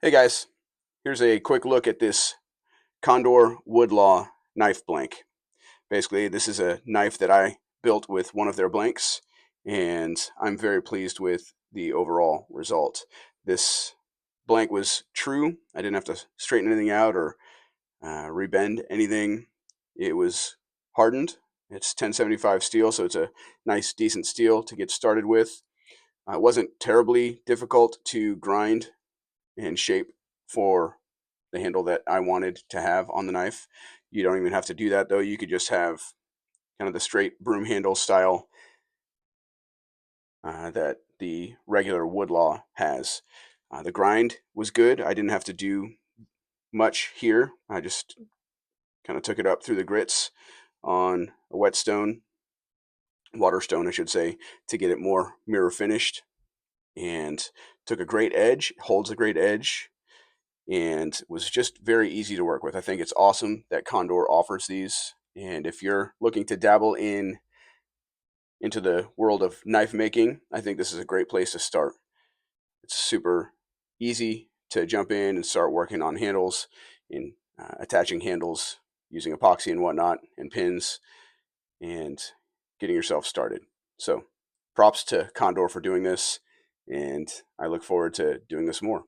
Hey guys, here's a quick look at this Condor Woodlaw knife blank. Basically, this is a knife that I built with one of their blanks, and I'm very pleased with the overall result. This blank was true. I didn't have to straighten anything out or rebend anything. It was hardened. It's 1075 steel, so it's a nice, decent steel to get started with. It wasn't terribly difficult to grind and shape for the handle that I wanted to have on the knife. You don't even have to do that though. You could just have kind of the straight broom handle style that the regular Woodlaw has. The grind was good. I didn't have to do much here. I just kind of took it up through the grits on a whetstone, waterstone, I should say, to get it more mirror finished. And took a great edge, holds a great edge, and was just very easy to work with. I think it's awesome that Condor offers these. And if you're looking to dabble into the world of knife making, I think this is a great place to start. It's super easy to jump in and start working on handles and attaching handles using epoxy and whatnot and pins and getting yourself started. So props to Condor for doing this, and I look forward to doing this more.